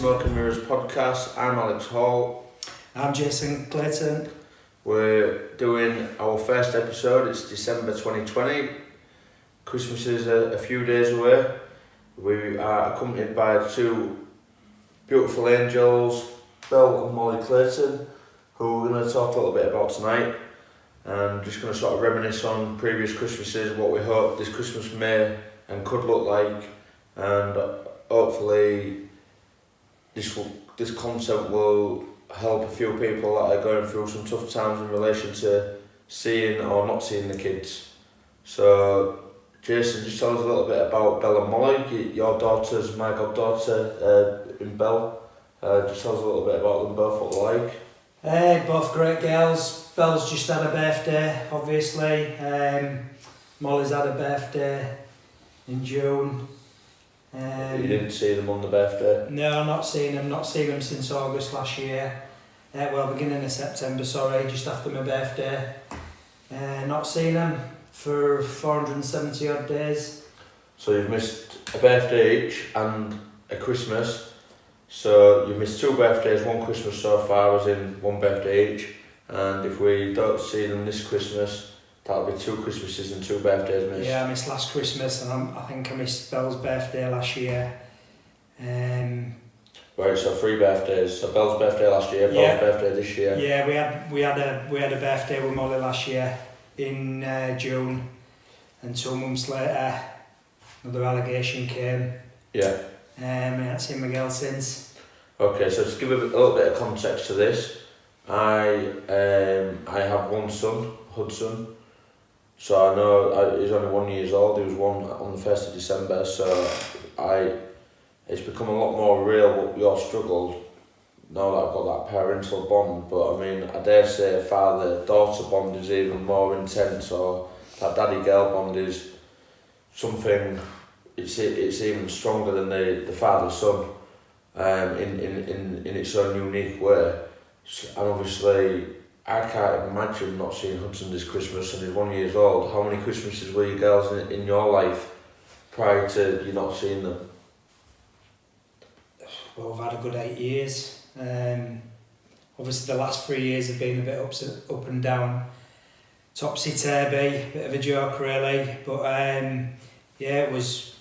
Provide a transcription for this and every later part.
Smoke and Mirrors podcast. I'm Alex Hall. I'm Jason Clayton. We're doing our first episode. It's December 2020. Christmas is a few days away. We are accompanied by two beautiful angels, Belle and Molly Clayton, who we're going to talk a little bit about tonight. And just going to sort of reminisce on previous Christmases, what we hope this Christmas may and could look like, and hopefully this content will help a few people that are going through some tough times in relation to seeing or not seeing the kids. So Jason, just tell us a little bit about Belle and Molly. Your daughter's my goddaughter in Belle. Just tell us a little bit about them both, what they're like. Both great girls. Belle's just had a birthday, obviously. Molly's had a birthday in June. You didn't see them on the birthday? No, not seen them since August last year. Beginning of September, sorry, just after my birthday. Not seen them for 470 odd days. So you've missed a birthday each and a Christmas. So you've missed two birthdays, one Christmas so far, as in one birthday each. And if we don't see them this Christmas, that'll be two Christmases and two birthdays missed. Yeah, I missed last Christmas, and I think I missed Belle's birthday last year. Right, so three birthdays. So Belle's birthday last year, Belle's birthday this year. Yeah, we had a birthday with Molly last year in June, and 2 months later, another allegation came. Yeah. And I haven't seen my girl since. Okay, so to give a little bit of context to this, I have one son, Hudson. So I know he's only 1 year old. He was one on the 1st of December. So it's become a lot more real what your struggle now that I've got that parental bond. But I mean, I dare say father-daughter bond is even more intense, or that daddy-girl bond is something. It's even stronger than the father-son, in its own unique way. And obviously, I can't imagine not seeing Hudson this Christmas, and he's 1 year old. How many Christmases were you girls in your life prior to you not seeing them? Well, I've had a good 8 years. Obviously, the last 3 years have been a bit up and down, topsy-turvy, bit of a joke really. But it was.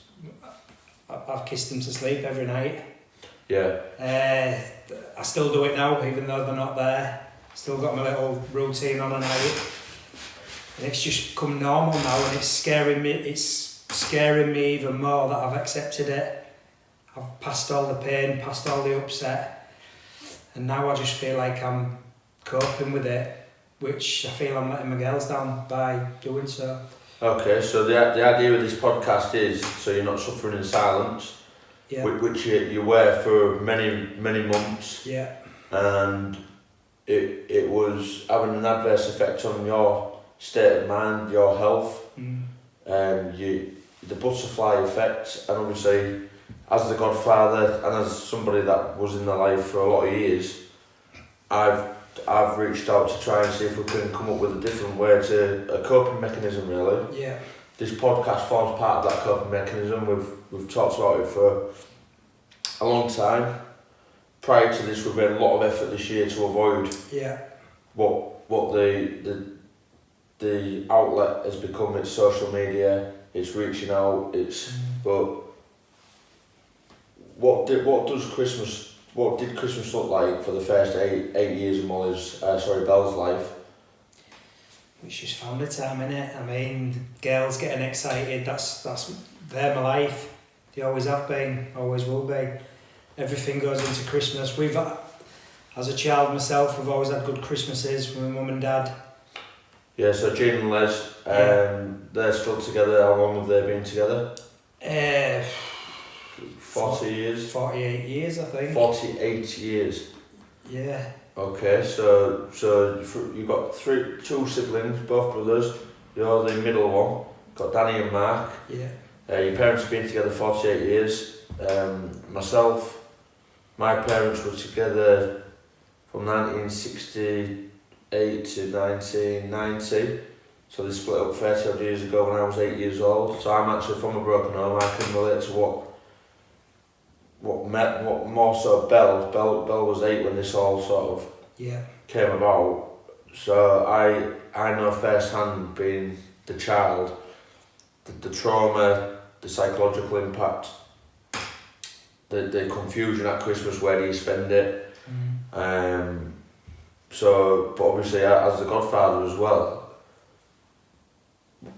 I've kissed them to sleep every night. Yeah. I still do it now, even though they're not there. Still got my little routine on a night, and it's just become normal now, and it's scaring me. It's scaring me even more that I've accepted it. I've passed all the pain, passed all the upset, and now I just feel like I'm coping with it, which I feel I'm letting my girls down by doing so. Okay, so the idea of this podcast is so you're not suffering in silence. Yeah. Which you were for many months. Yeah. And it was having an adverse effect on your state of mind, your health, the butterfly effect. And obviously, as the godfather and as somebody that was in their life for a lot of years, I've reached out to try and see if we can come up with a different way a coping mechanism really. Yeah. This podcast forms part of that coping mechanism. We've talked about it for a long time. Prior to this, we've made a lot of effort this year to avoid what the outlet has become. It's social media. It's reaching out. But what did Christmas look like for the first eight years of Belle's life? It's just family time, innit? I mean, girls getting excited, they're my life. They always have been, always will be. Everything goes into Christmas. As a child myself, we've always had good Christmases with my mum and dad. Yeah, so Jane and Les, they're still together. How long have they been together? 40 years? 48 years, I think. 48 years? Yeah. Okay, so you've got two siblings, both brothers. You're the middle one. Got Danny and Mark. Yeah. Your parents have been together 48 years. My parents were together from 1968 to 1990. So they split up 30 odd years ago when I was 8 years old. So I'm actually from a broken home. I can relate to what more so Bell was 8 when this all sort of Yeah. came about. So I know firsthand, being the child, the trauma, the psychological impact, the confusion at Christmas, where do you spend it? So, but obviously as the godfather as well,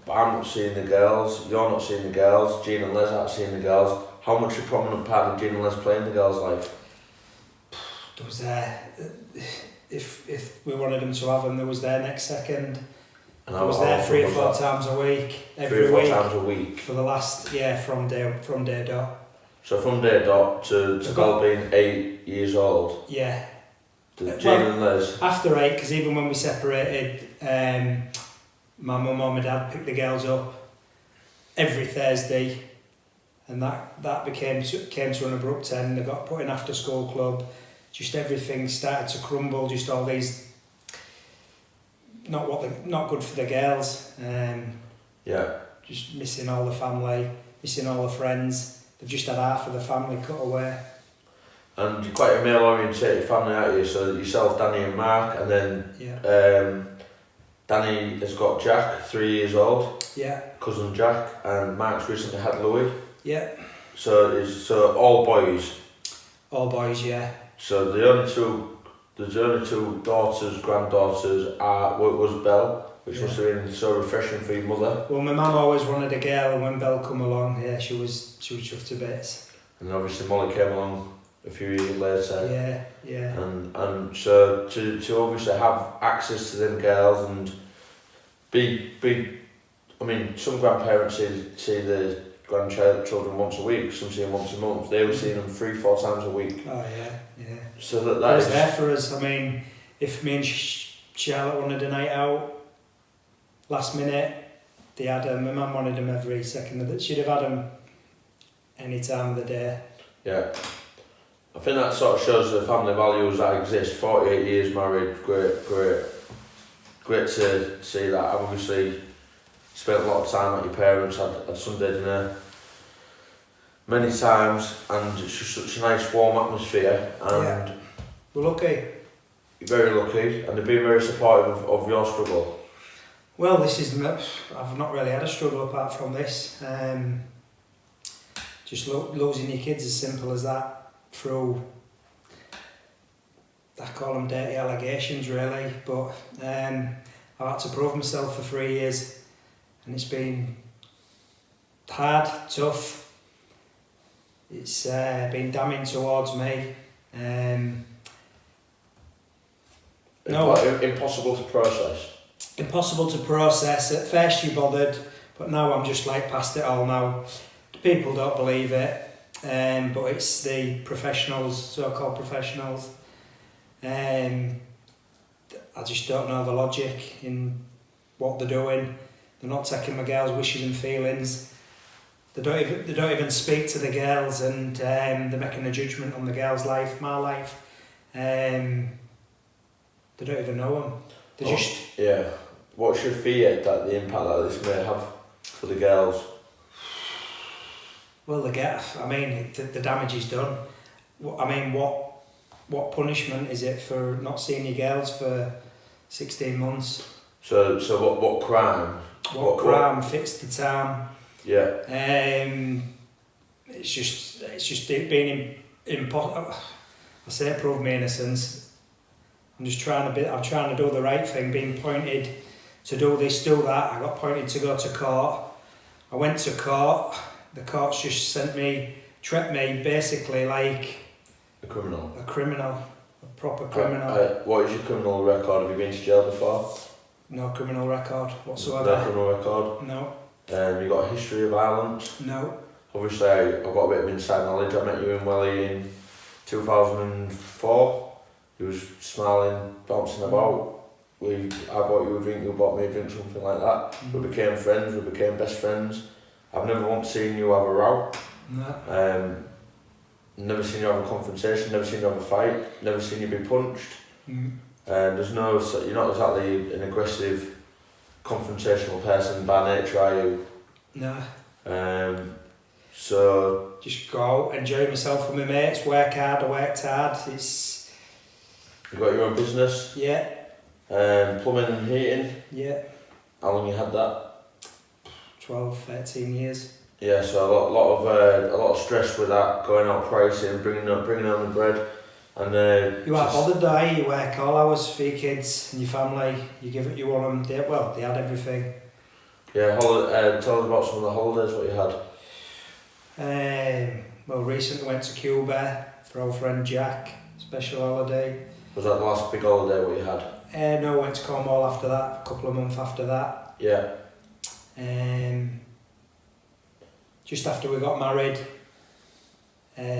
I'm not seeing the girls, you're not seeing the girls, Gene and Les aren't seeing the girls. How much a prominent part did Gene and Les play in the girls' life? There was if we wanted them to have them, there was there next second. And I was there 3 or 4 times a week, every 3 or 4 week times a week. for the last from day dot. So from day dot to Bell being 8 years old. Yeah. Gene and Les. After 8, because even when we separated, my mum and my dad picked the girls up every Thursday, and that came to an abrupt end. They got put in after school club. Just everything started to crumble. Just all these not good for the girls. Yeah. Just missing all the family, missing all the friends. They've just had half of the family cut away. And you're quite a male-orientated family, aren't you? So yourself, Danny and Mark, and then Yeah. Danny has got Jack, 3 years old. Yeah. Cousin Jack, and Mark's recently had Louis. Yeah. So all boys. All boys, yeah. So the only two daughters, granddaughters was Belle, which must have been so refreshing for your mother. Well, my mum always wanted a girl, and when Belle come along, yeah, she was chuffed to bits. And obviously Molly came along a few years later. Yeah. And so to obviously have access to them girls and be I mean, some grandparents see the grandchildren once a week, some see them once a month. They were seeing them 3-4 times a week. Oh yeah. So that was is there for us. I mean, if me and Charlotte wanted a night out, last minute, they had them. My mum wanted them every second. She'd have had them any time of the day. Yeah. I think that sort of shows the family values that exist. 48 years married, great to see that. I've obviously spent a lot of time at your parents, had Sunday dinner many times, and it's just such a nice warm atmosphere, and we're lucky. You're very lucky, and they've been very supportive of your struggle. Well, I've not really had a struggle apart from this. Just losing your kids, as simple as that, through, I call them dirty allegations really, but I've had to prove myself for 3 years, and it's been hard, tough. It's been damning towards me. Impossible to process. Impossible to process. At first you bothered, but now I'm just like past it all now. People don't believe it, but it's the professionals, so-called professionals. I just don't know the logic in what they're doing. They're not taking my girls' wishes and feelings. They don't even speak to the girls, and they're making a judgment on the girls' life, my life. They don't even know them. Yeah. What's your fear that the impact that this may have for the girls? Well, the damage is done. I mean, what punishment is it for not seeing your girls for 16 months? So what crime? What crime fits the time? Yeah. It's just it being impossible. I say prove my innocence. I'm trying to do the right thing. Being pointed to do this, do that. I got pointed to go to court. I went to court. The courts just treated me basically like a criminal, a proper criminal. What is your criminal record? Have you been to jail before? No criminal record whatsoever. No criminal record? No. You got a history of violence? No. Obviously, I've got a bit of inside knowledge. I met you in Welly in 2004. You was smiling, bouncing about. I bought you a drink, you bought me a drink, something like that. Mm-hmm. We became friends, we became best friends. I've never once seen you have a row. No. Never seen you have a confrontation, never seen you have a fight, never seen you be punched. Mm. You're not exactly an aggressive, confrontational person by nature, are you? No. So just go out enjoying myself with my mates, work hard, I worked hard. It's You got your own business, yeah, plumbing and heating. yeah, How long you had that? 12, 13 years. Yeah, so a lot of stress with that, going out pricing, bringing home the bread, and You aren't bothered, though, you work all hours for your kids and your family, you give it you want them, they had everything. Yeah, tell us about some of the holidays what you had. Well, recently went to Cuba for our friend Jack, special holiday. Was that the last big holiday what you had? No, went to Cornwall after that, a couple of months after that. Yeah. Just after we got married.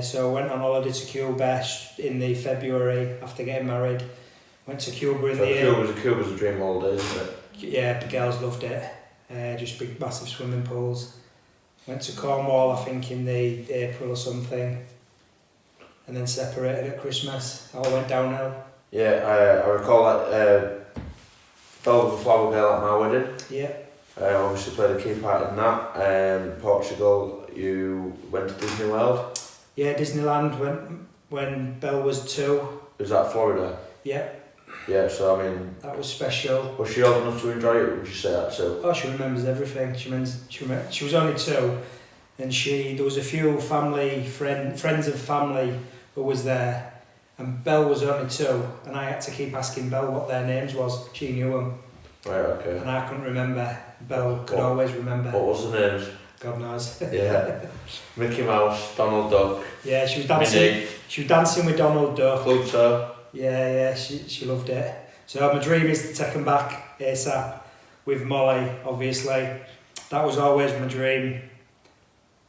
So I went on holiday to Cuba in the February after getting married. Went to Cuba in So the Cuba's a dream holiday, isn't it? Yeah, the girls loved it. Just big, massive swimming pools. Went to Cornwall, I think, in the April or something, and then separated at Christmas. All went downhill. Yeah, I recall that Belle was a flower girl at my wedding. Yeah. Obviously played a key part in that. Portugal, you went to Disney World. Yeah, Disneyland when Belle was 2. Was that Florida? Yeah. Yeah, so I mean, That was special. was she old enough to enjoy it? Would you say that too? Oh, she remembers everything. She was only 2, and there was a few friends of family who was there, and Belle was only 2, and I had to keep asking Belle what their names was. She knew them, Right, okay. and I couldn't remember. Belle could always remember. What was the names? God knows. Yeah. Mickey Mouse, Donald Duck, Yeah, she was dancing. Minnie, She was dancing with Donald Duck. Pluto. Yeah, she loved it. So my dream is to take them back ASAP with Molly, obviously. That was always my dream.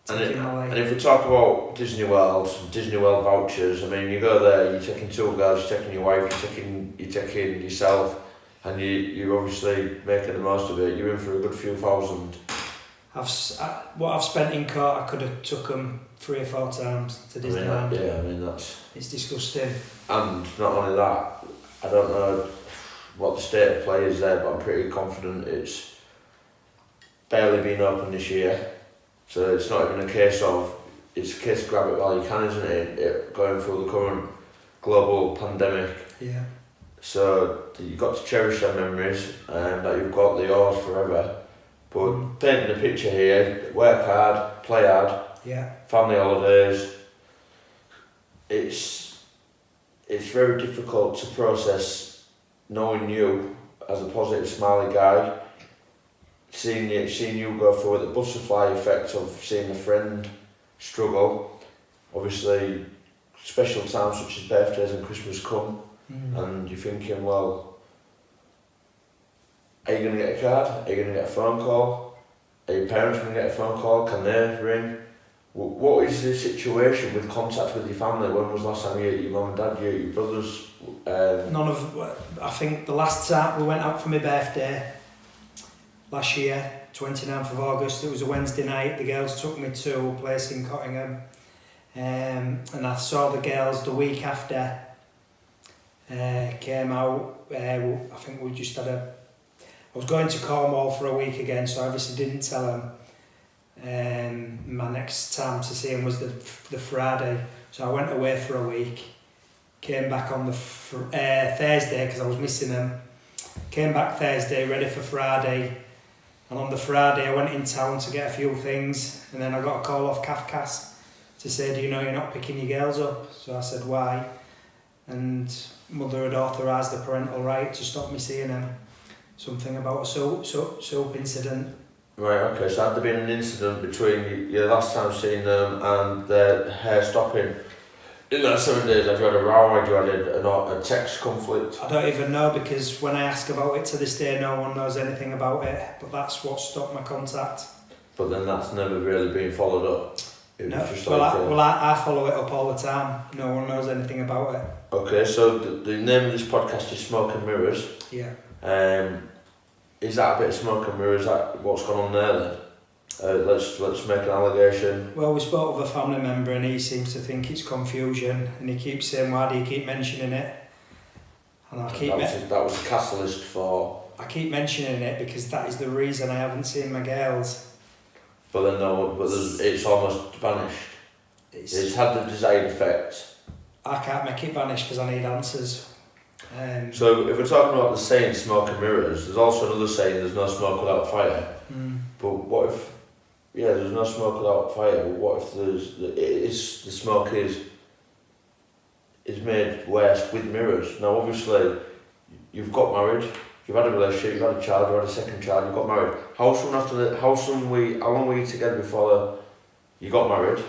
Taking Molly. And if we talk about Disney World vouchers, I mean, you go there, you're taking 2 girls, you're taking your wife, you're taking yourself, and you're obviously making the most of it. You're in for a good few thousand. What I've spent in court, I could have took them 3 or 4 times to Disneyland. I mean that's. It's disgusting. And not only that, I don't know what the state of play is there, but I'm pretty confident it's barely been open this year. So it's not even a case of, it's a case of grab it while you can, isn't it? Going through the current global pandemic. Yeah. So you've got to cherish their memories and that you've got the yours forever. But painting the picture here, work hard, play hard, Yeah. family holidays, it's very difficult to process knowing you as a positive, smiley guy, seeing you go through the butterfly effect of seeing a friend struggle. Obviously, special times such as birthdays and Christmas come, and you're thinking, well, are you going to get a card? Are you going to get a phone call? Are your parents going to get a phone call? Can they ring? What is the situation with contact with your family? When was the last time your mum and dad, your brothers? I think the last time we went out for my birthday last year, 29th of August, it was a Wednesday night. The girls took me to a place in Cottingham, and I saw the girls the week after. Came out. I think we just had I was going to Cornwall for a week again, so I obviously didn't tell them. My next time to see him was the Friday, so I went away for a week. Came back on the Thursday because I was missing them. Came back Thursday, ready for Friday, and on the Friday I went in town to get a few things, and then I got a call off Kafkas to say, "Do you know you're not picking your girls up?" So I said, "Why?" And mother had authorised the parental right to stop me seeing them. Something about a soap incident. Right, okay, so had there been an incident between your last time seeing them and their hair stopping? In that 7 days, have you had a row, have you had a text conflict? I don't even know, because when I ask about it to this day, no one knows anything about it, but that's what stopped my contact. But then that's never really been followed up? It was just I follow it up all the time. No one knows anything about it. Okay, so the name of this podcast is Smoke and Mirrors. Yeah. Is that a bit of smoke and mirrors? Is that what's gone on there then? Let's make an allegation. Well, we spoke with a family member and he seems to think it's confusion, and he keeps saying, "Why do you keep mentioning it?" And that was a catalyst for... I keep mentioning it because that is the reason I haven't seen my girls. But then it's almost vanished. It's had the desired effect. I can't make it vanish because I need answers. So if we're talking about the saying smoke and mirrors, there's also another saying, there's no smoke without fire. But what if, there's no smoke without fire, but what if the smoke is made worse with mirrors? Now obviously, you've got married, you've had a relationship, you've had a child, you've had a second child, you've got married. How long were you together before you got married?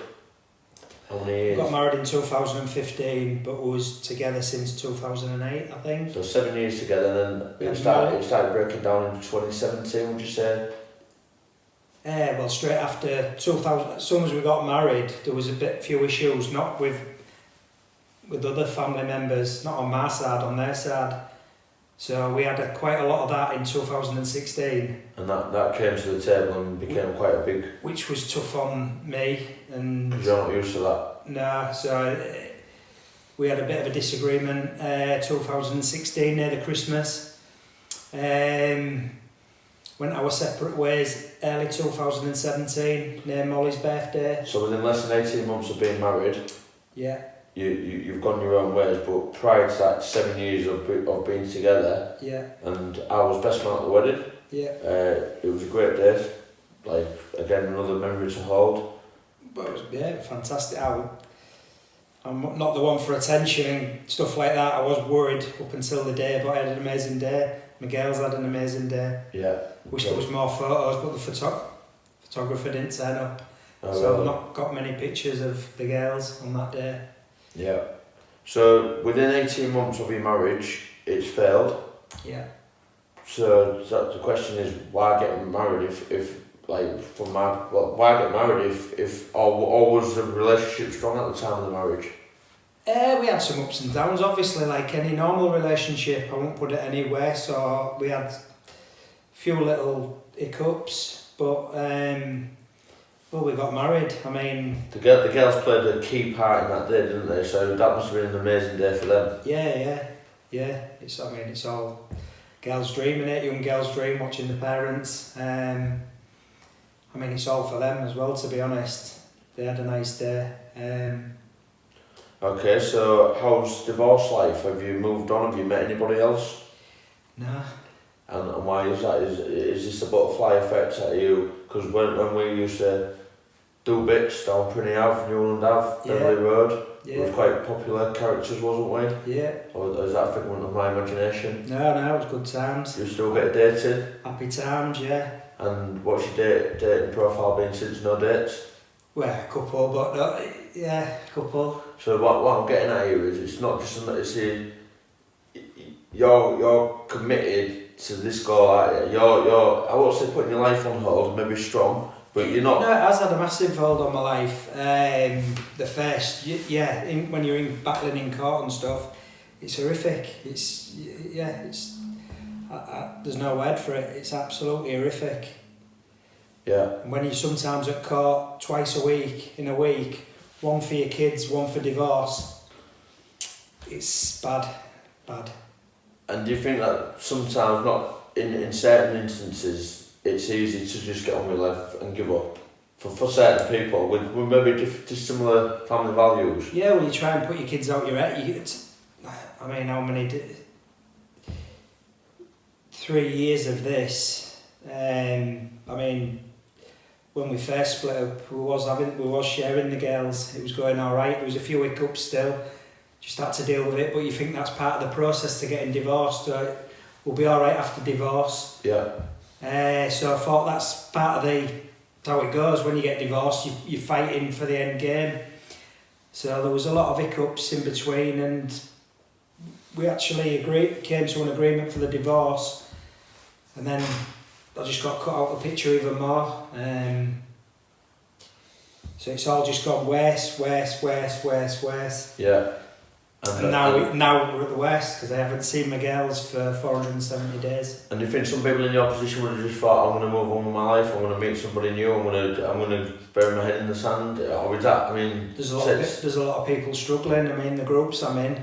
How many years? We got married in 2015, but we was together since 2008, I think. So 7 years together, and then it started breaking down in 2017, would you say? Well, straight after 2000, as soon as we got married, there was few issues, not with other family members, not on my side, on their side. So we had quite a lot of that in 2016. And that came to the table and became quite a big... Which was tough on me. Because you're not used to that. No, so we had a bit of a disagreement 2016 near the Christmas. Went our separate ways early 2017 near Molly's birthday. So within less than 18 months of being married, yeah, you've gone your own ways, but prior to that 7 years of being together, yeah, and I was best man at the wedding. Yeah. It was a great day. Like, again, another memory to hold. But it was fantastic. I'm not the one for attention and stuff like that. I was worried up until the day, but I had an amazing day. My girls had an amazing day. Yeah. Wish there was more photos, but the photographer didn't turn up. So I've not got many pictures of the girls on that day. Yeah. So within 18 months of your marriage, it's failed. Yeah. So the question is, why get married why get married or was the relationship strong at the time of the marriage? We had some ups and downs, obviously, like any normal relationship. I won't put it any worse. So we had a few little hiccups, but we got married. I mean, the girls played a key part in that day, didn't they? So that must have been an amazing day for them. Yeah. It's all girls' dream, innit? Young girls' dream, watching the parents. It's all for them as well, to be honest. They had a nice day. Okay, so how's divorce life? Have you moved on? Have you met anybody else? No. And why is that? Is this a butterfly effect at you? Because when we used to do bits down Prinny Ave, Newland Ave, Beverley Road, we were quite popular characters, wasn't we? Yeah. Or is that a figment of my imagination? No, it was good times. You still get dated? Happy times, yeah. And what's your dating profile been since? No dates? Well, a couple, but a couple. So what I'm getting at here is, it's not just you're committed to this goal, aren't you? You're I won't say putting your life on hold, maybe strong, but you're not. No, it has had a massive hold on my life. The first, when you're battling in court and stuff, it's horrific. There's no word for it. It's absolutely horrific. Yeah. And when you're sometimes at court twice in a week, one for your kids, one for divorce, it's bad. And do you think that sometimes, not in certain instances, it's easy to just get on with life and give up? For certain people with maybe dissimilar family values. Yeah, when you try and put your kids out your head, how many 3 years of this. When we first split up, we was sharing the girls. It was going all right. There was a few hiccups still. Just had to deal with it. But you think that's part of the process to getting divorced. We'll be all right after divorce. Yeah. So I thought that's part of how it goes when you get divorced. You're fighting for the end game. So there was a lot of hiccups in between, and we actually came to an agreement for the divorce. And then I just got cut out the picture even more. So it's all just gone worse. Yeah. And now we're at the worst because I haven't seen my girls for 470 days. And do you think some people in your position would have just thought, I'm going to move on with my life, I'm going to meet somebody new, I'm going to bury my head in the sand? Or is that, there's a lot of people struggling. The groups I'm in,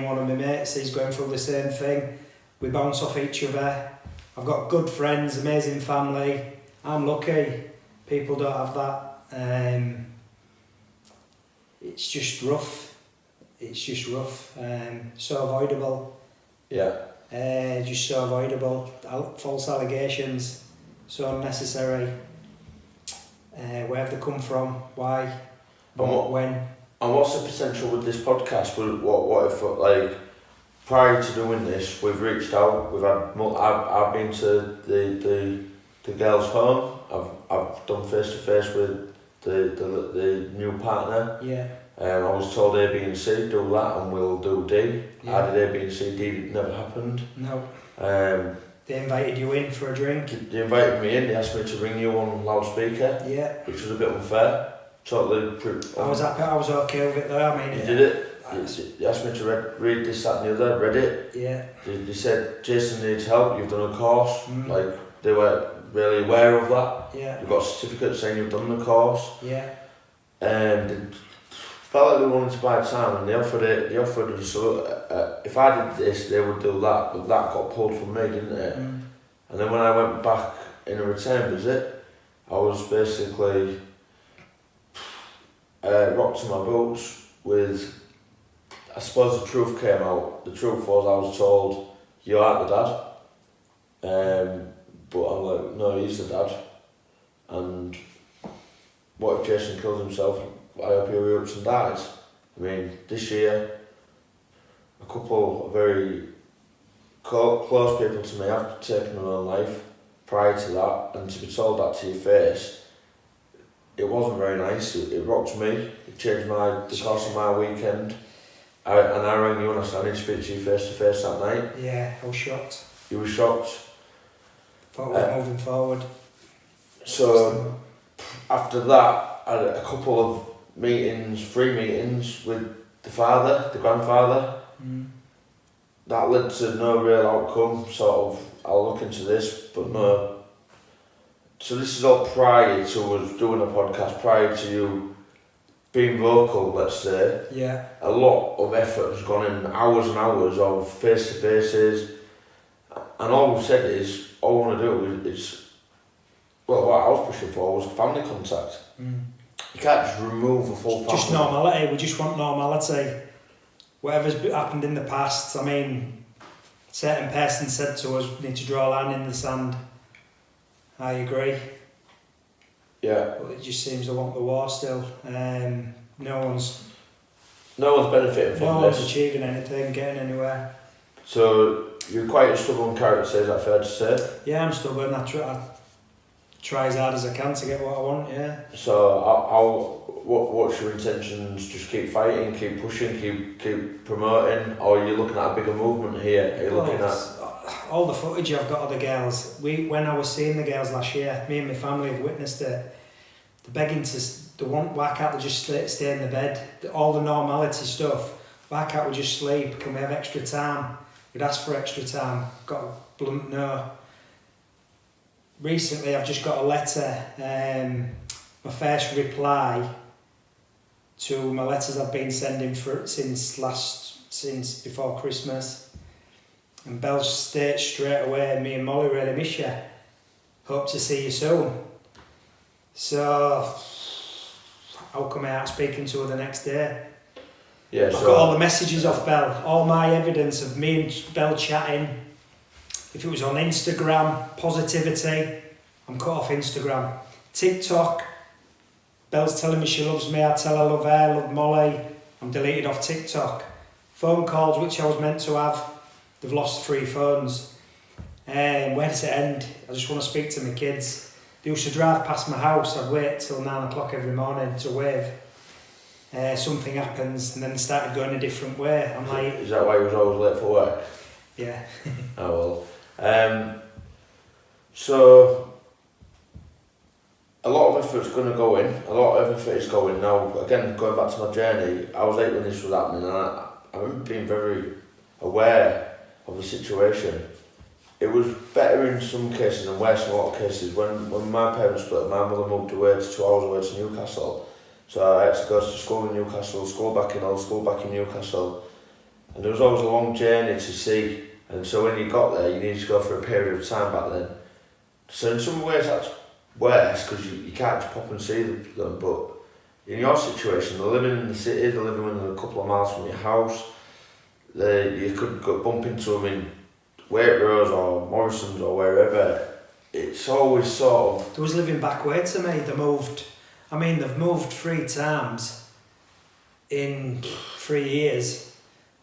one of my mates, he's going through the same thing. We bounce off each other. I've got good friends, amazing family. I'm lucky. People don't have that. it's just rough. It's just rough. So avoidable. Yeah. Just so avoidable. False allegations, so unnecessary. Where have they come from? Why? When? And what's the potential with this podcast? What if, like, prior to doing this, we've reached out. We've had. I've been to the girls' home. I've done face to face with the new partner. Yeah. I was told A, B, and C do that, and we'll do D. Yeah. I did A, B, and C. D never happened. No. They invited you in for a drink. They invited me in. They asked me to ring you on loudspeaker. Yeah. Which was a bit unfair. Totally. I was okay with it though. I mean. You did it. They asked me to read this, that, and the other. Read it. Yeah. They said Jason needs help. You've done a course. Mm. Like, they were really aware of that. Yeah. You've got a certificate saying you've done the course. Yeah. They felt like they wanted to buy time, and they offered us. So if I did this, they would do that. But that got pulled from me, didn't it? Mm. And then when I went back in a return visit, I was basically rocked to my boots with. I suppose the truth came out. The truth was I was told you aren't the dad. But I'm like, no, he's the dad. And what if Jason kills himself? I hope he erupts and dies. I mean, this year, a couple of very close people to me have taken their own life prior to that, and to be told that to your face, it wasn't very nice. It rocked me. It changed the course of my weekend. I rang you and I said, I need to speak to you face to face that night. Yeah, I was shocked. You were shocked. Thought we were moving forward. So after that, I had a couple of three meetings with the grandfather. Mm. That led to no real outcome. Sort of, I'll look into this, but no. So this is all prior to us doing a podcast, prior to you being vocal, let's say. Yeah. A lot of effort has gone in, hours and hours of face-to-faces, and all we've said is, all we want to do is, well, what I was pushing for was family contact. Mm. You can't just remove a full family. Just normality, we just want normality. Whatever's happened in the past, I mean, certain person said to us, we need to draw a line in the sand. I agree. Yeah. But it just seems they want the war still. No one's benefiting from no this. one's achieving anything, getting anywhere. So you're quite a stubborn character, is that fair to say? Yeah, I'm stubborn. I try as hard as I can to get what I want, yeah. So what's your intentions? Just keep fighting, keep pushing, keep promoting, or are you looking at a bigger movement here? Are you looking at all the footage I've got of the girls? When I was seeing the girls last year, me and my family have witnessed it. They're begging why can't they just stay in the bed? All the normality stuff. Why can't we just sleep? Can we have extra time? We'd ask for extra time. Got a blunt no. Recently, I've just got a letter. My first reply to my letters I've been sending since before Christmas. And Bell states straight away, me and Molly really miss you. Hope to see you soon. So, how come I out speaking to her the next day? Yeah, I've got all the messages off Bell, all my evidence of me and Bell chatting. If it was on Instagram, positivity, I'm cut off Instagram. TikTok, Bell's telling me she loves me, I tell her I love her, love Molly, I'm deleted off TikTok. Phone calls, which I was meant to have, they've lost 3 phones. Where does it end? I just want to speak to my kids. They used to drive past my house, I'd wait till 9 o'clock every morning to wave. Something happens and then they started going a different way. I'm like... Is that why you was always late for work? Yeah. Oh well. So a lot of effort's going to go in. A lot of effort is going now. Again, going back to my journey, I was 8 when this was happening, and I remember being very aware of the situation. It was better in some cases and worse in a lot of cases. When my parents split, my mother moved away to 2 hours away to Newcastle. So I had to go to school in Newcastle, school back in Hull, school back in Newcastle. And there was always a long journey to see. And so when you got there, you needed to go for a period of time back then. So in some ways that's worse because you can't just pop and see them, but in your situation, they're living in the city, they're living within a couple of miles from your house. You could go bump into them in Waitrose or Morrison's or wherever. It's always sort of... They was living back way to me. They've moved 3 times in 3 years.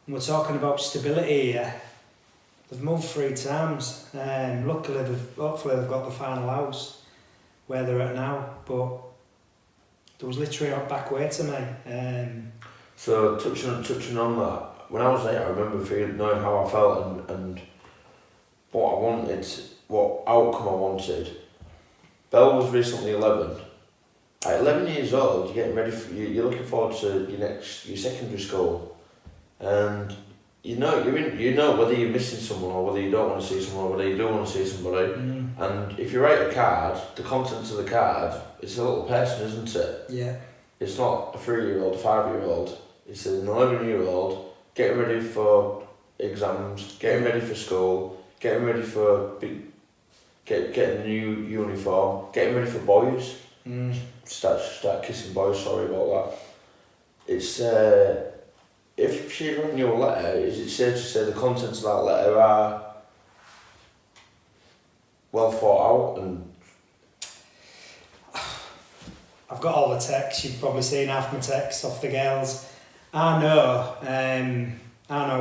And we're talking about stability here. They've moved 3 times. Hopefully they've got the final house where they're at now. But there was literally a back way to me. So touching on that, when I was there, I remember knowing how I felt and what I wanted, what outcome I wanted. Belle was recently 11. At 11 years old, you're getting ready for you're looking forward to your secondary school, and you know whether you're missing someone or whether you don't want to see someone or whether you do want to see somebody. And if you write a card, the contents of the card, it's a little person, isn't it? Yeah. It's not a 3-year-old, a 5-year-old. It's an 11-year-old getting ready for exams, getting ready for school, getting ready for getting a new uniform, getting ready for boys. Start kissing boys. Sorry about that. It's if she's written you a letter, is it safe to say the contents of that letter are well thought out? And I've got all the texts. You've probably seen half my texts off the girls. I know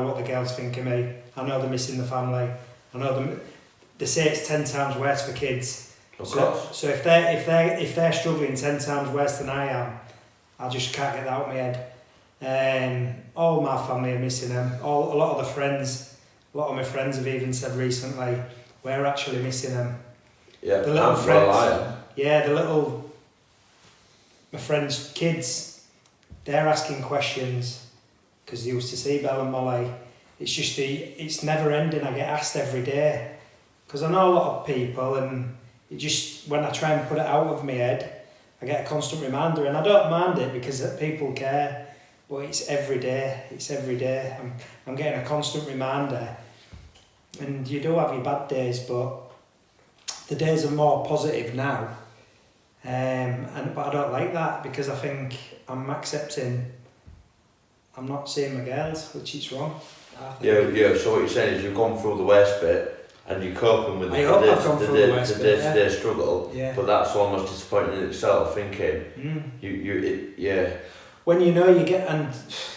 what the girls think of me. I know they're missing the family. I know they say it's 10 times worse for kids. Of course. So if they're struggling 10 times worse than I am, I just can't get that out of my head. All my family are missing them. A lot of my friends have even said recently, we're actually missing them. Yeah, the little friends. Well, yeah, my friends' kids, they're asking questions because they used to see Belle and Molly. It's never ending. I get asked every day because I know a lot of people, and it just, when I try and put it out of my head, I get a constant reminder, and I don't mind it because people care, but it's every day. I'm getting a constant reminder, and you do have your bad days, but the days are more positive now. But I don't like that because I think I'm not seeing my girls, which is wrong. Yeah. So what you're saying is you've gone through the worst bit and you're coping with the day-to-day struggle. Yeah. But that's almost disappointing in itself. Thinking yeah. When you know you get, and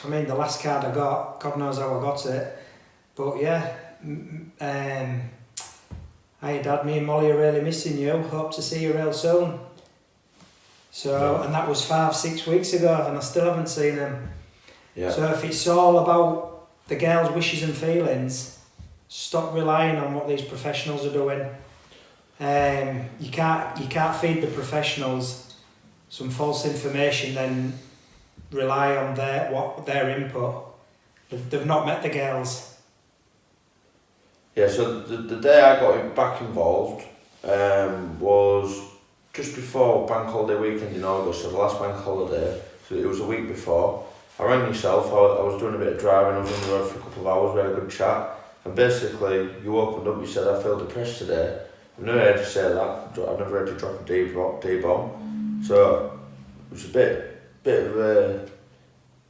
I mean the last card I got, God knows how I got it, but yeah. Hi Dad, me and Molly are really missing you. Hope to see you real soon. So, and that was 5-6 weeks ago, and I still haven't seen them. Yeah. So if it's all about the girls' wishes and feelings, stop relying on what these professionals are doing. You can't feed the professionals some false information, then rely on their input. They've not met the girls. Yeah. So the day I got back involved was just before Bank Holiday weekend in August, so the last Bank Holiday, so it was a week before. I rang yourself, I was doing a bit of driving, I was on the road for a couple of hours, we had a good chat, and basically you opened up, you said, I feel depressed today. I've never heard you say that, I've never heard you drop a D-bomb, so it was a bit of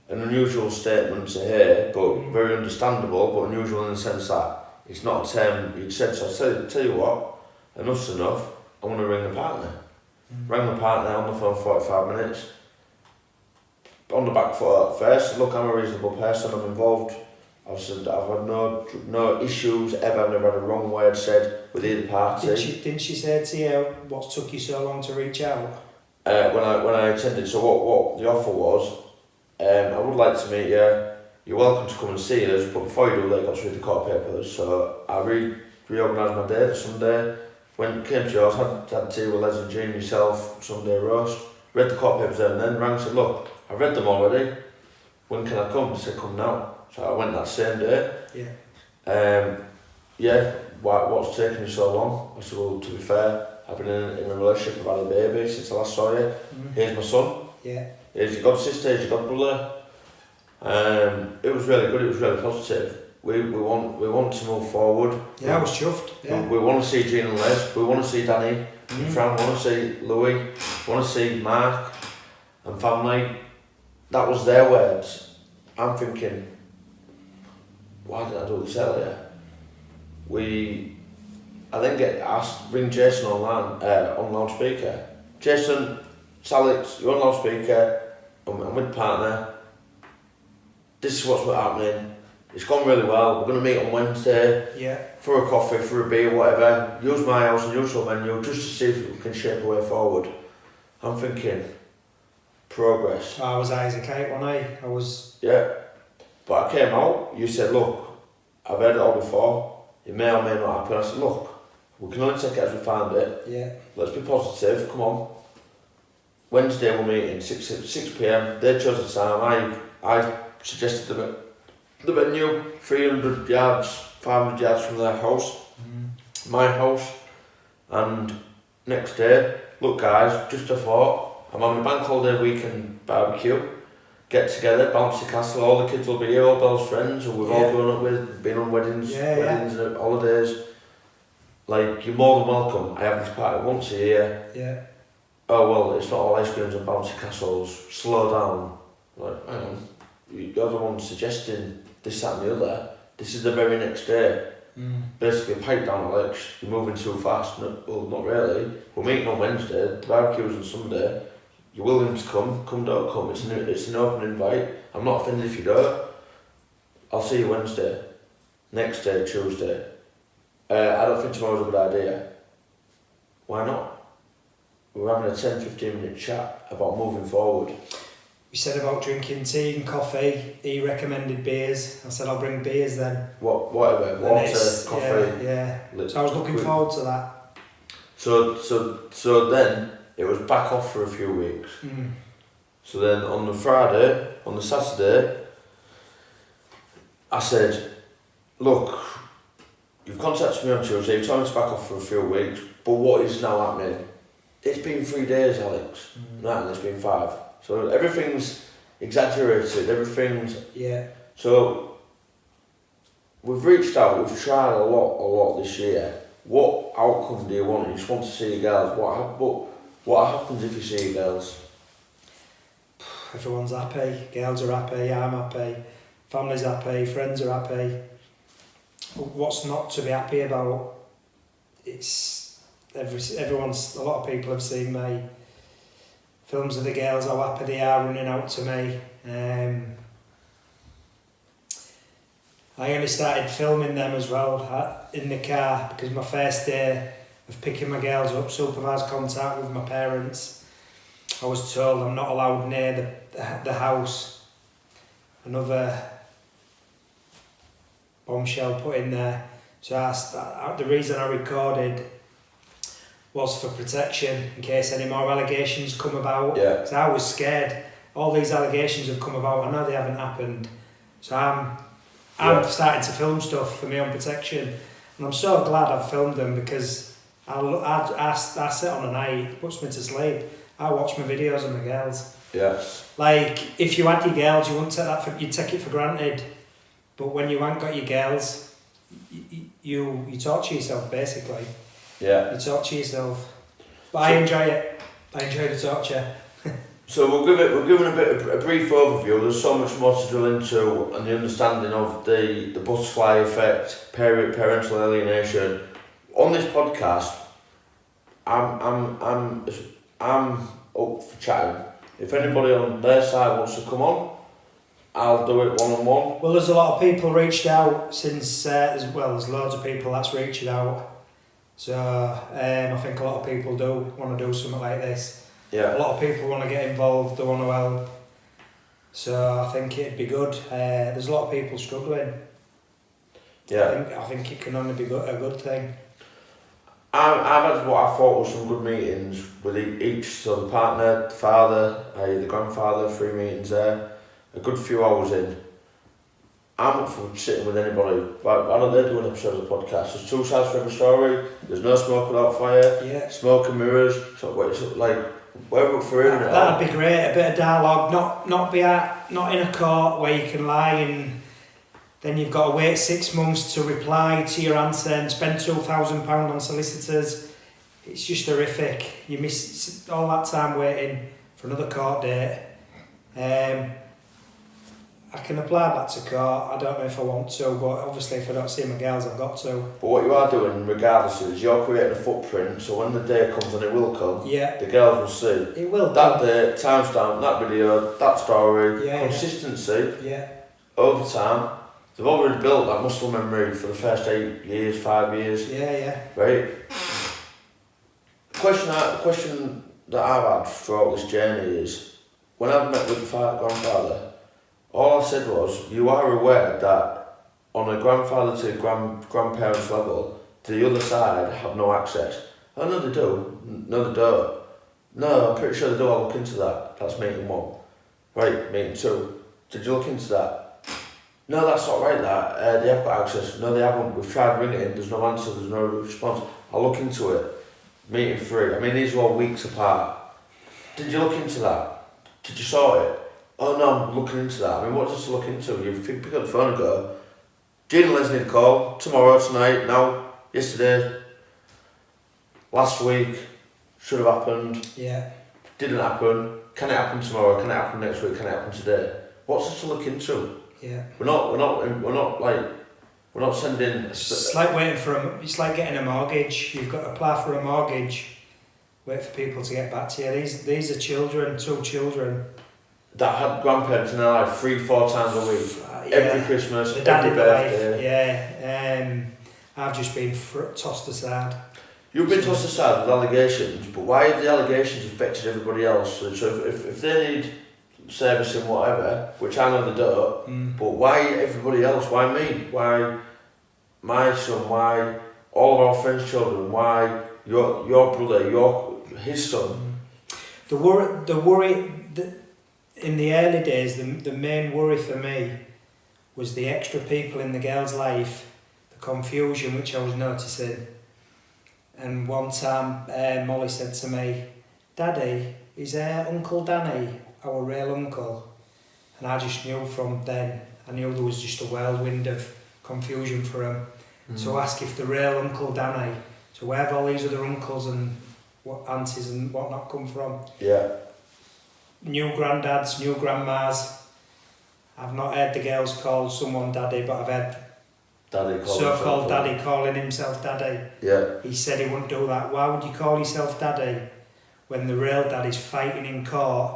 an unusual statement to hear, but very understandable, but unusual in the sense that it's not a term you'd said, so I tell you what, enough's enough, I want to ring the partner. Rang the partner on the phone 45 minutes. On the back foot at first, look, I'm a reasonable person, I'm involved. I've had no issues ever, I've never had a wrong word said with either party. Didn't she say to you, what took you so long to reach out? When I attended, so what the offer was, I would like to meet you, you're welcome to come and see us, but before you do that, you've got to read the court papers. So I reorganised my day for Sunday. Came to yours, had tea with Les and Jean, yourself, Sunday roast, read the court papers there and then, rang and said, look, I've read them already, when can I come? They said, come now. So I went that same day. Yeah. What's taking you so long? I said, well, to be fair, I've been in a relationship, I've had a baby since I last saw you. Here's my son. Yeah. Here's your god sister, here's your god brother. It was really good, it was really positive. We want to move forward. Yeah, I was chuffed. Yeah. We want to see Jean and Les, we want to see Danny, Fran, we want to see Louis, we want to see Mark, and family. That was their words. I'm thinking, why did I do this earlier? I then get asked, ring Jason online, on loudspeaker. Jason, it's Alex, you're on loudspeaker, I'm with partner. This is what's happening. It's gone really well. We're going to meet on Wednesday for a coffee, for a beer, whatever. Use my house and use your venue just to see if we can shape a way forward. I'm thinking, progress. I was Isaac Kite, wasn't I? Yeah. But I came out, you said, look, I've heard it all before. You may or may not happen. I said, look, we can only take it as we find it. Yeah. Let's be positive, come on. Wednesday we're meeting, 6 p.m. They chose the time. I suggested the venue, 300 yards, 500 yards from their house, my house. And next day, look guys, just a thought, I'm having a bank holiday weekend barbecue, get together, Bouncy Castle, all the kids will be here, all Bell's friends who we've all grown up with, been on weddings and holidays. Like, you're more than welcome. I have this party once a year. Yeah. Oh well, it's not all ice creams and bouncy castles. Slow down. Like, hang on. You're the one suggesting this, that and the other. This is the very next day. Basically, pipe down, Alex. You're moving too fast. No, well, not really. We're meeting on Wednesday. The barbecue's on Sunday. You're willing to come, don't come. It's an open invite. I'm not offended if you don't. I'll see you Wednesday. Next day, Tuesday. I don't think tomorrow's a good idea. Why not? We're having a 10-15 minute chat about moving forward. We said about drinking tea and coffee. He recommended beers. I said I'll bring beers then. Whatever, water, coffee. Yeah. So I was looking forward to that. So then it was back off for a few weeks. So then on the Saturday, I said, look, you've contacted me on Tuesday, you've told me to back off for a few weeks, but what is now happening? It's been 3 days, Alex. No, and it's been 5. So everything's exaggerated, everything's... Yeah. So we've reached out, we've tried a lot this year. What outcome do you want? You just want to see your girls. What happens if you see your girls? Everyone's happy. Girls are happy, I'm happy. Family's happy, friends are happy. What's not to be happy about? It's... a lot of people have seen my films of the girls, how happy they are running out to me. I only started filming them as well in the car because my first day of picking my girls up, supervised contact with my parents, I was told I'm not allowed near the house. Another bombshell put in there. So the reason I recorded was for protection in case any more allegations come about. Yeah. So I was scared. All these allegations have come about. I know they haven't happened. So I'm starting to film stuff for my own protection. And I'm so glad I've filmed them because I sit on a night, it puts me to sleep. I watch my videos of my girls. Yeah. Like, if you had your girls, you wouldn't take that you'd take it for granted. But when you haven't got your girls, you torture yourself, basically. Yeah. You torture yourself. But I enjoy it. I enjoy the torture. So we're giving a brief overview. There's so much more to drill into and the understanding of the butterfly effect, parental alienation. On this podcast, I'm up for chatting. If anybody on their side wants to come on, I'll do it one-on-one. Well, there's a lot of people reached out since, there's loads of people that's reaching out. So I think a lot of people do want to do something like this. Yeah. A lot of people want to get involved, they want to help. So I think it'd be good. There's a lot of people struggling. Yeah. I think it can only be a good thing. I've had what I thought were some good meetings with each, so the partner, the father, the grandfather, 3 meetings there, a good few hours in. I'm up for sitting with anybody. Why don't they do an episode of the podcast? There's 2 sides for every story. There's no smoke without fire. Yeah. Smoke and mirrors. So like, we're up for hearing it all. That'd be great. A bit of dialogue. Not in a court where you can lie and then you've got to wait 6 months to reply to your answer and spend £2,000 on solicitors. It's just horrific. You miss all that time waiting for another court date. I can apply back to court. I don't know if I want to, but obviously if I don't see my girls, I've got to. But what you are doing, regardless, is you're creating a footprint, so when the day comes, and it will come, Yeah, the girls will see it will that come. day, timestamp, that video, that story, Yeah, consistency, Yeah, over time. They've already built that muscle memory for the first 8 years, 5 years, yeah. right? The question that I've had throughout this journey is, when I've met with the grandfather, all I said was, you are aware that on a grandfather to grandparents level, the other side have no access. Oh no, they do. No, they don't. No, I'm pretty sure they do. I'll look into that. That's meeting one. Right, meeting two. Did you look into that? No, that's not right, that. They have got access. No, they haven't. We've tried ringing, there's no answer, there's no response. I'll look into it. Meeting three. I mean, these are all weeks apart. Did you look into that? Did you sort it? Oh no, I'm looking into that. I mean, what's just to look into? You pick up the phone and go, Gene and Les need a call, tomorrow, tonight, now, yesterday, last week, should have happened, yeah. didn't happen, can it happen tomorrow, can it happen next week, can it happen today? What's just to look into? Yeah. We're not sending... It's like waiting for it's like getting a mortgage. You've got to apply for a mortgage, wait for people to get back to you. These are children, 2 children. That had grandparents in their life 3-4 times a week, every Christmas, the dad every in the birthday. life, yeah. I've just been tossed aside. You've been tossed aside with allegations, but why have the allegations affected everybody else? So if they need servicing, whatever, which I know they don't, but why everybody else? Why me? Why my son? Why all of our friends' children? Why your brother, his son? The worry in the early days, the main worry for me was the extra people in the girl's life, the confusion which I was noticing. And one time Molly said to me, "Daddy, is Uncle Danny our real uncle?" And I just knew from then, I knew there was just a whirlwind of confusion for him. So ask if the real Uncle Danny, so where have all these other uncles and what aunties and whatnot come from? Yeah. New granddads, new grandmas. I've not heard the girls call someone daddy, but I've heard Daddy so-called daddy calling himself daddy. Yeah. He said he wouldn't do that. Why would you call yourself daddy when the real daddy's fighting in court,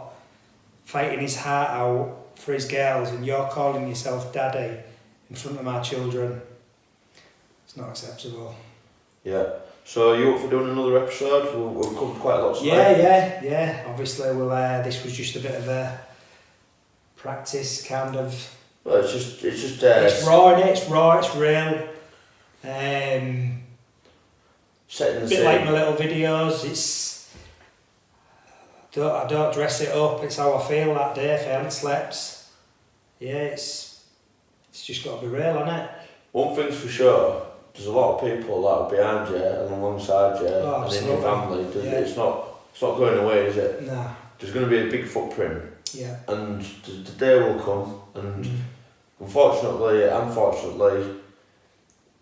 fighting his heart out for his girls, and you're calling yourself daddy in front of my children? It's not acceptable. Yeah. So are you up for doing another episode? We've covered quite a lot tonight. Yeah. Obviously, this was just a bit of a practice kind of. Well, it's just. It's raw, innit? It's raw. It's real. Setting the A bit scene. like my little videos. I don't dress it up. It's how I feel that day. If I haven't slept, yeah, it's just got to be real, innit? One thing's for sure. There's a lot of people that are behind you and alongside you and in your family. Yeah. It's not going away, is it? Nah. There's going to be a big footprint, Yeah. and the day will come. And unfortunately,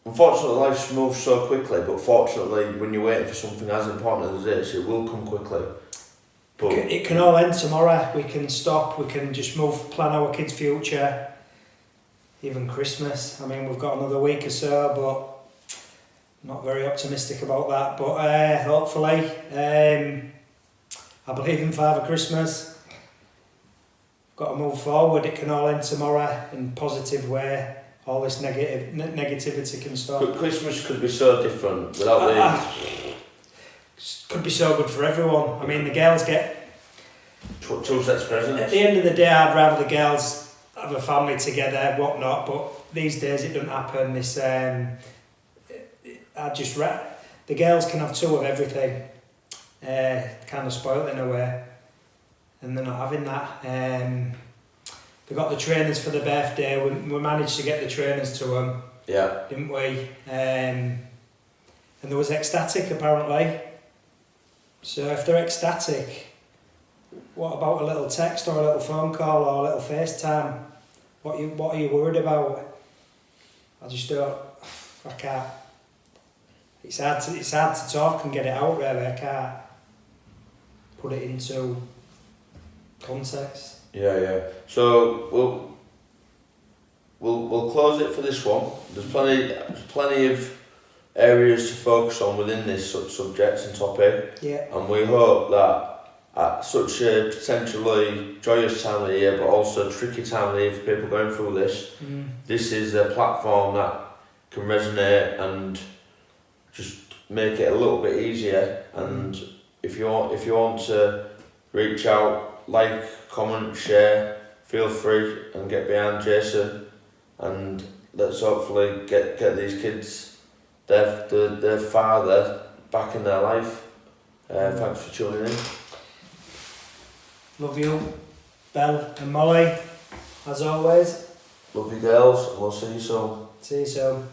life moves so quickly. But fortunately, when you're waiting for something as important as this, it will come quickly. But It can all end tomorrow. We can stop. We can just plan our kids' future. Even Christmas. I mean, we've got another week or so, but not very optimistic about that. But hopefully, I believe in Father Christmas. Got to move forward. It can all end tomorrow in a positive way. All this negativity can stop. Christmas could be so different without Could be so good for everyone. I mean, the girls get... two sets of presents. At the end of the day, I'd rather the girls have a family together, whatnot, but these days it doesn't happen. The girls can have 2 of everything. Kind of spoiled in a way, and they're not having that. They got the trainers for the birthday. We managed to get the trainers to them, Yeah. didn't we? And there was ecstatic apparently. So if they're ecstatic, what about a little text or a little phone call or a little FaceTime? What are you worried about? I can't. It's hard to talk and get it out really. I can't put it into context. Yeah. So we'll close it for this one. There's plenty of areas to focus on within this subject and topic, Yeah. and we hope that at such a potentially joyous time of the year, but also tricky time of the year for people going through this, this is a platform that can resonate and just make it a little bit easier. And if you want to reach out, like, comment, share, feel free and get behind Jason, and let's hopefully get these kids their father back in their life. Thanks for tuning in. Love you, Belle and Molly, as always. Love you girls, and we'll see you soon. See you soon.